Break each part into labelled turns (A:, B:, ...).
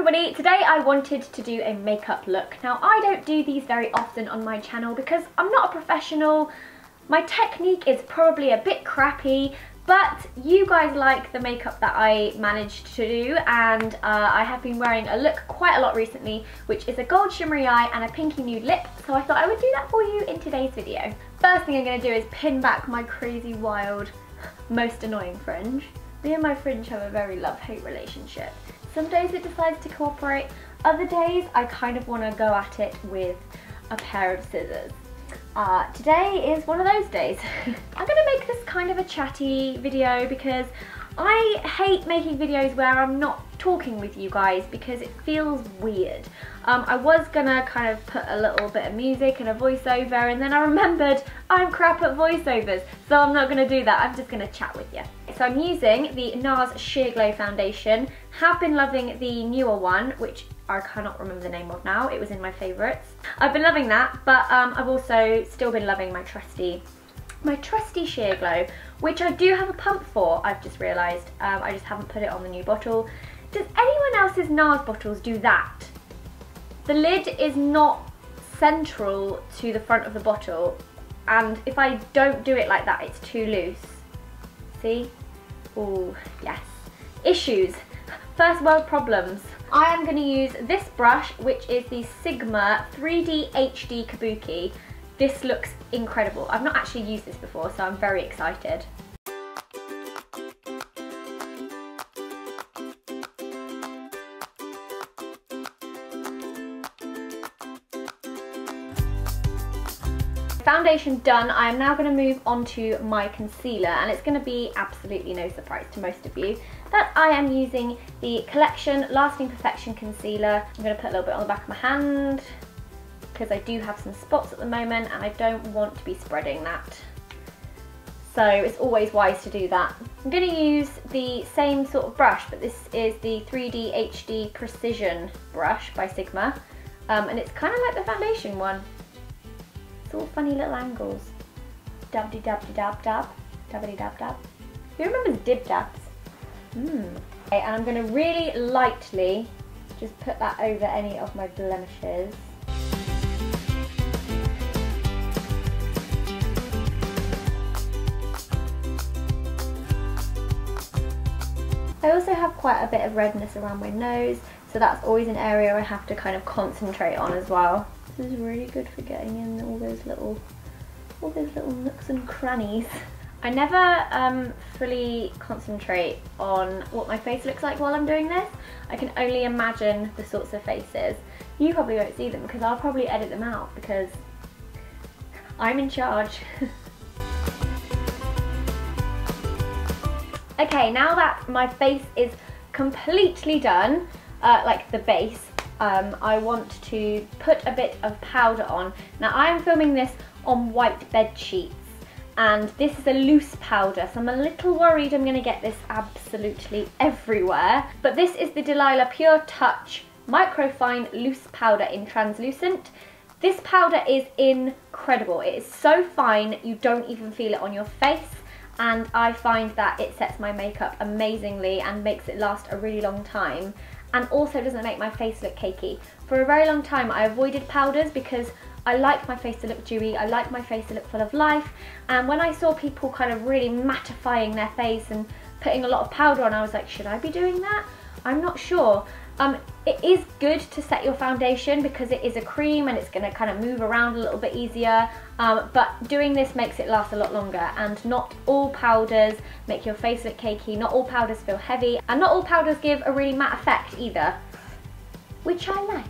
A: everybody, today I wanted to do a makeup look. Now I don't do these very often on my channel because I'm not a professional, my technique is probably a bit crappy, but you guys like the makeup that I managed to do, and I have been wearing a look quite a lot recently, which is a gold shimmery eye and a pinky nude lip, so I thought I would do that for you in today's video. First thing I'm going to do is pin back my crazy, wild, most annoying fringe. Me and my fringe have a very love-hate relationship. Some days it decides to cooperate, other days I kind of want to go at it with a pair of scissors. Today is one of those days. I'm going to make this kind of a chatty video because I hate making videos where I'm not talking with you guys because it feels weird. I was gonna kind of put a little bit of music and a voiceover, and then I remembered I'm crap at voiceovers, so I'm not gonna do that. I'm just gonna chat with you. So I'm using the Nars Sheer Glow foundation. Have been loving the newer one, which I cannot remember the name of now. It was in my favourites. I've been loving that, but I've also still been loving my trusty Sheer Glow, which I do have a pump for, I've just realised. I just haven't put it on the new bottle. Does anyone else's Nars bottles do that? The lid is not central to the front of the bottle, and if I don't do it like that, it's too loose. See? Oh, yes. Issues. First world problems. I am going to use this brush, which is the Sigma 3D HD Kabuki. This looks incredible. I've not actually used this before, so I'm very excited. Foundation done, I am now going to move on to my concealer, and it's going to be absolutely no surprise to most of you that I am using the Collection Lasting Perfection Concealer. I'm going to put a little bit on the back of my hand because I do have some spots at the moment and I don't want to be spreading that. So it's always wise to do that. I'm going to use the same sort of brush, but this is the 3D HD Precision brush by Sigma, and it's kind of like the foundation one. It's all funny little angles. Dabby dabby dab dab. Dabby dab dab. Who remembers dib dabs? Okay, and I'm going to really lightly just put that over any of my blemishes. I also have quite a bit of redness around my nose, so that's always an area I have to kind of concentrate on as well. This is really good for getting in all those little nooks and crannies. I never fully concentrate on what my face looks like while I'm doing this. I can only imagine the sorts of faces. You probably won't see them because I'll probably edit them out because I'm in charge. Okay, now that my face is completely done, like the base, I want to put a bit of powder on. Now I am filming this on white bed sheets, and this is a loose powder, so I'm a little worried I'm going to get this absolutely everywhere. But this is the Delilah Pure Touch Microfine Loose Powder in Translucent. This powder is incredible. It is so fine you don't even feel it on your face, and I find that it sets my makeup amazingly and makes it last a really long time, and also doesn't make my face look cakey. For a very long time I avoided powders because I like my face to look dewy, I like my face to look full of life, and when I saw people kind of really mattifying their face and putting a lot of powder on, I was like, should I be doing that? I'm not sure. It is good to set your foundation because it is a cream and it's going to kind of move around a little bit easier, but doing this makes it last a lot longer, and not all powders make your face look cakey, not all powders feel heavy, and not all powders give a really matte effect either, which I like.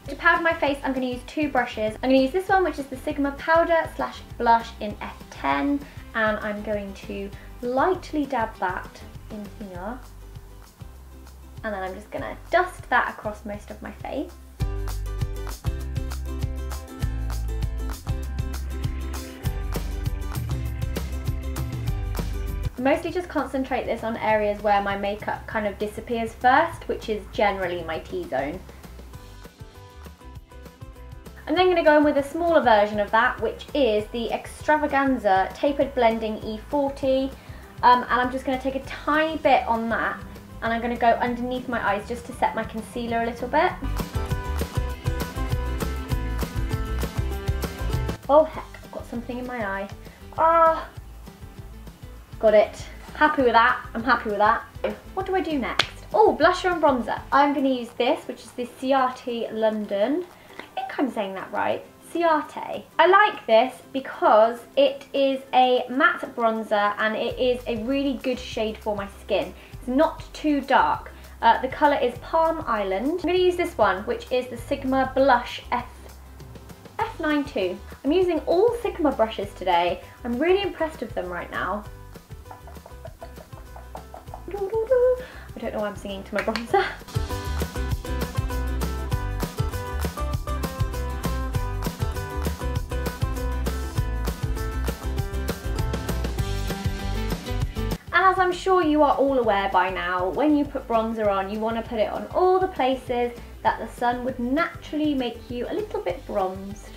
A: To powder my face, I'm going to use two brushes. I'm going to use this one, which is the Sigma Powder / Blush in F10, and I'm going to lightly dab that in here. And then I'm just going to dust that across most of my face. Mostly just concentrate this on areas where my makeup kind of disappears first, which is generally my T-zone. I'm then going to go in with a smaller version of that, which is the Extravaganza Tapered Blending E40, and I'm just going to take a tiny bit on that and I'm going to go underneath my eyes just to set my concealer a little bit. Oh heck, I've got something in my eye. Ah, got it. Happy with that, I'm happy with that. What do I do next? Oh, blusher and bronzer. I'm going to use this, which is the Ciate London. I think I'm saying that right. Ciate. I like this because it is a matte bronzer and it is a really good shade for my skin. It's not too dark. The colour is Palm Island. I'm going to use this one, which is the Sigma Blush F92. I'm using all Sigma brushes today. I'm really impressed with them right now. I don't know why I'm singing to my bronzer. And as I'm sure you are all aware by now, when you put bronzer on, you want to put it on all the places that the sun would naturally make you a little bit bronzed.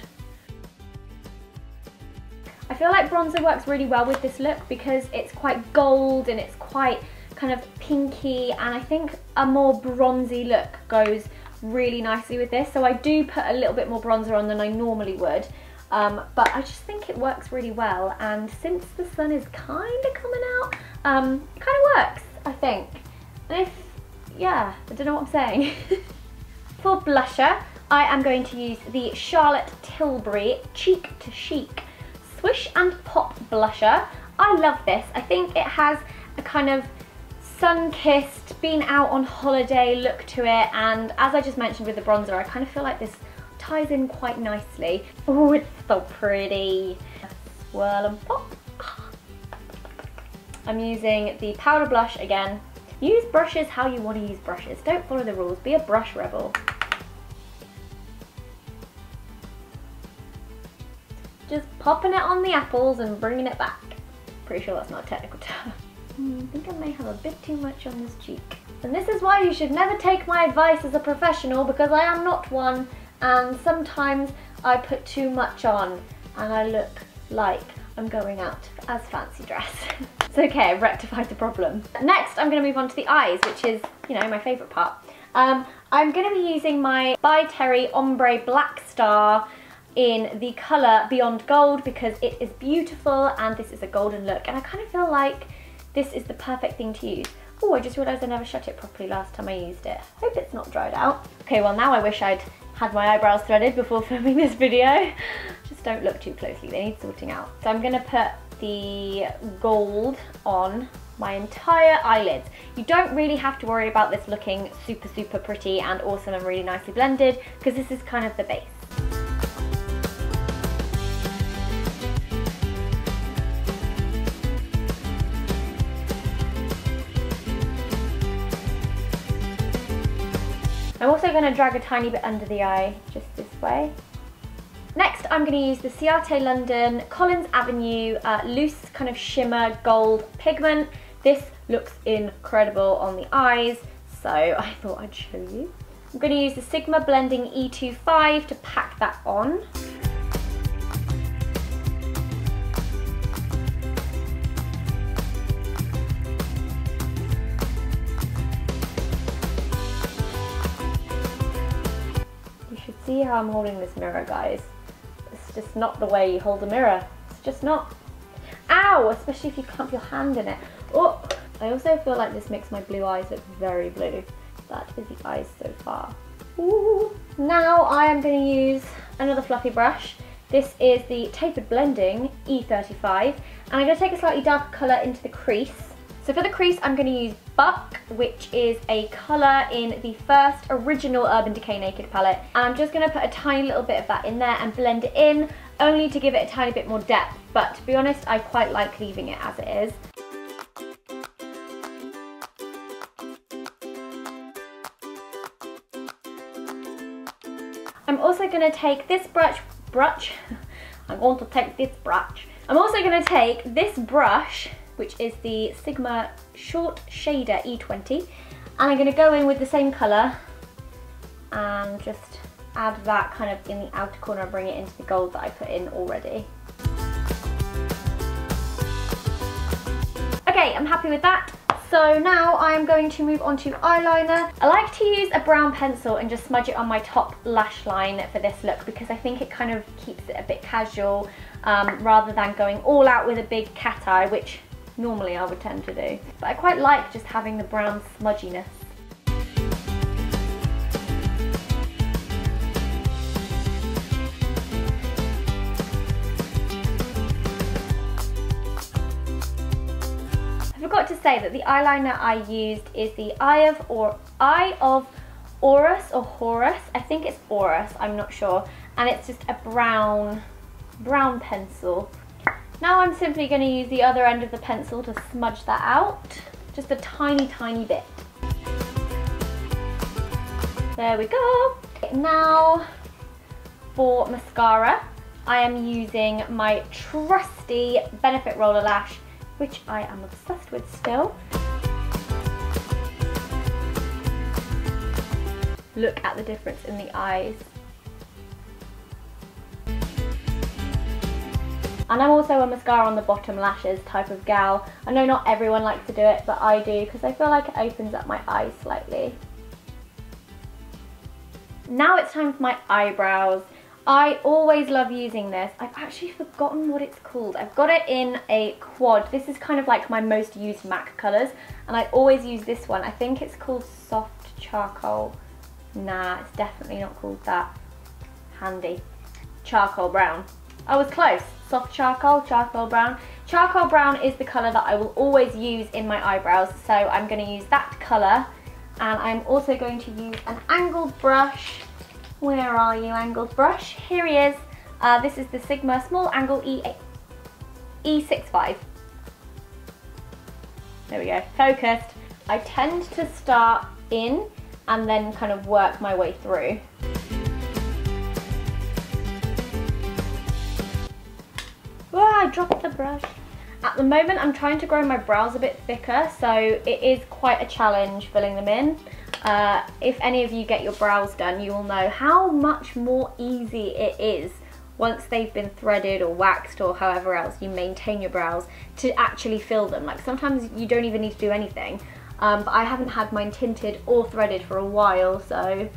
A: I feel like bronzer works really well with this look because it's quite gold and it's quite kind of pinky, and I think a more bronzy look goes really nicely with this. So I do put a little bit more bronzer on than I normally would, but I just think it works really well, and since the sun is kind of coming out, it kind of works, I think. And if, yeah, I don't know what I'm saying. For blusher, I am going to use the Charlotte Tilbury Cheek to Chic Swish and Pop blusher. I love this. I think it has a kind of sun-kissed, been out on holiday look to it, and as I just mentioned with the bronzer, I kind of feel like this ties in quite nicely. Oh, it's so pretty. Swirl and pop. I'm using the powder blush again. Use brushes how you want to use brushes. Don't follow the rules. Be a brush rebel. Just popping it on the apples and bringing it back. Pretty sure that's not a technical term. I think I may have a bit too much on this cheek. And this is why you should never take my advice as a professional, because I am not one, and sometimes I put too much on and I look like I'm going out as fancy dress. It's okay, I've rectified the problem. Next, I'm going to move on to the eyes, which is, you know, my favourite part. I'm going to be using my By Terry Ombre Black Star in the colour Beyond Gold because it is beautiful and this is a golden look, and I kind of feel like this is the perfect thing to use. Oh, I just realised I never shut it properly last time I used it. Hope it's not dried out. Okay, well now I wish I'd had my eyebrows threaded before filming this video. Just don't look too closely, they need sorting out. So I'm going to put the gold on my entire eyelids. You don't really have to worry about this looking super, super pretty and awesome and really nicely blended, because this is kind of the base. I'm also going to drag a tiny bit under the eye, just this way. Next, I'm going to use the Ciate London Collins Avenue loose kind of shimmer gold pigment. This looks incredible on the eyes, so I thought I'd show you. I'm going to use the Sigma Blending E25 to pack that on. See how I'm holding this mirror, guys. It's just not the way you hold a mirror. It's just not. Ow! Especially if you clamp your hand in it. Oh! I also feel like this makes my blue eyes look very blue. That is the eyes so far. Ooh. Now I am going to use another fluffy brush. This is the Tapered Blending E35, and I'm going to take a slightly darker colour into the crease. So for the crease, I'm going to use Buck, which is a colour in the first original Urban Decay Naked palette. And I'm just going to put a tiny little bit of that in there and blend it in, only to give it a tiny bit more depth. But to be honest, I quite like leaving it as it is. I'm also going to take this I'm also going to take this brush, which is the Sigma Short Shader E20, and I'm going to go in with the same colour and just add that kind of in the outer corner and bring it into the gold that I put in already. Okay, I'm happy with that. So now I am going to move on to eyeliner. I like to use a brown pencil and just smudge it on my top lash line for this look because I think it kind of keeps it a bit casual rather than going all out with a big cat eye, which normally I would tend to do. But I quite like just having the brown smudginess. I forgot to say that the eyeliner I used is the Eye of Horus or Horus. I think it's Horus, I'm not sure. And it's just a brown pencil. Now I'm simply going to use the other end of the pencil to smudge that out. Just a tiny, tiny bit. There we go. Now for mascara, I am using my trusty Benefit Roller Lash, which I am obsessed with still. Look at the difference in the eyes. And I'm also a mascara on the bottom lashes type of gal. I know not everyone likes to do it, but I do because I feel like it opens up my eyes slightly. Now it's time for my eyebrows. I always love using this. I've actually forgotten what it's called. I've got it in a quad. This is kind of like my most used MAC colours, and I always use this one. I think it's called Soft Charcoal. Nah, it's definitely not called that. Handy. Charcoal Brown. I was close. Soft Charcoal, Charcoal Brown. Charcoal Brown is the colour that I will always use in my eyebrows, so I'm going to use that colour, and I'm also going to use an angled brush. Where are you, angled brush? Here he is. This is the Sigma Small Angle E65. There we go, focused. I tend to start in and then kind of work my way through. Oh, I dropped the brush. At the moment I'm trying to grow my brows a bit thicker, so it is quite a challenge filling them in. If any of you get your brows done, you will know how much more easy it is once they've been threaded or waxed or however else you maintain your brows to actually fill them. Like sometimes you don't even need to do anything, but I haven't had mine tinted or threaded for a while, so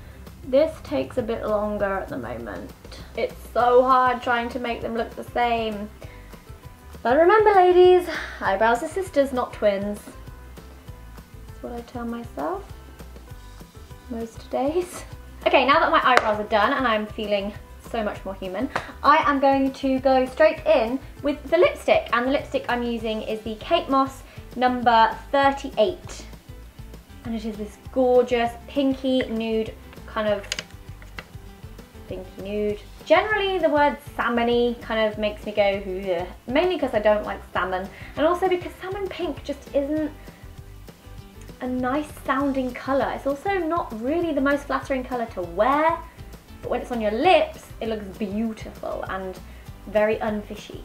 A: this takes a bit longer at the moment. It's so hard trying to make them look the same. But remember ladies, eyebrows are sisters, not twins. That's what I tell myself most days. Okay, now that my eyebrows are done and I'm feeling so much more human, I am going to go straight in with the lipstick, and the lipstick I'm using is the Kate Moss number 38, and it is this gorgeous pinky nude, kind of pinky nude. Generally the word salmon-y kind of makes me go ugh, mainly because I don't like salmon, and also because salmon pink just isn't a nice sounding colour. It's also not really the most flattering colour to wear, but when it's on your lips it looks beautiful and very unfishy.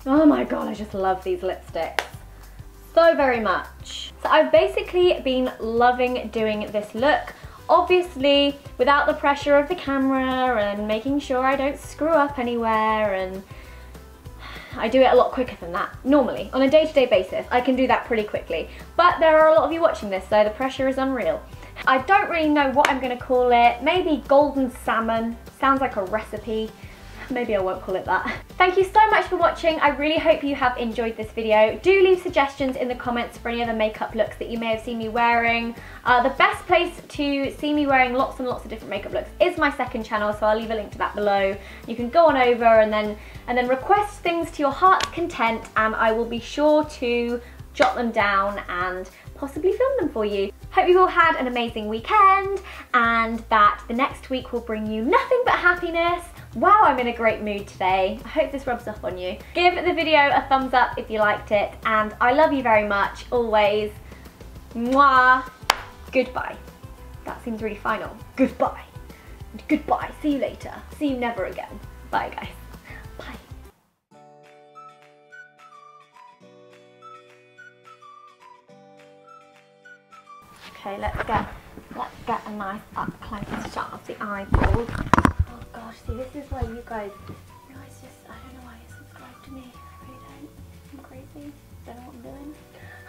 A: Oh my god, I just love these lipsticks so very much. So I've basically been loving doing this look. Obviously, without the pressure of the camera and making sure I don't screw up anywhere, and I do it a lot quicker than that. Normally, on a day-to-day basis, I can do that pretty quickly. But there are a lot of you watching this, so the pressure is unreal. I don't really know what I'm going to call it. Maybe golden salmon. Sounds like a recipe. Maybe I won't call it that. Thank you so much for watching. I really hope you have enjoyed this video. Do leave suggestions in the comments for any other makeup looks that you may have seen me wearing. The best place to see me wearing lots and lots of different makeup looks is my second channel, so I'll leave a link to that below. You can go on over and then request things to your heart's content, and I will be sure to jot them down and possibly film them for you. Hope you've all had an amazing weekend, and that the next week will bring you nothing but happiness. Wow, I'm in a great mood today. I hope this rubs off on you. Give the video a thumbs up if you liked it, and I love you very much, always. Mwah. Goodbye. That seems really final. Goodbye. Goodbye. See you later. See you never again. Bye, guys. Bye. Okay, let's get Let's get a nice up close shot of the eyeballs. Oh gosh, see, this is why you guys just, I don't know why you subscribe to me. I really don't. I'm crazy. Don't know what I'm doing.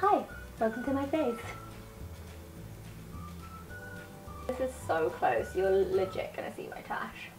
A: Hi, welcome to my face. This is so close, you're legit gonna see my tash.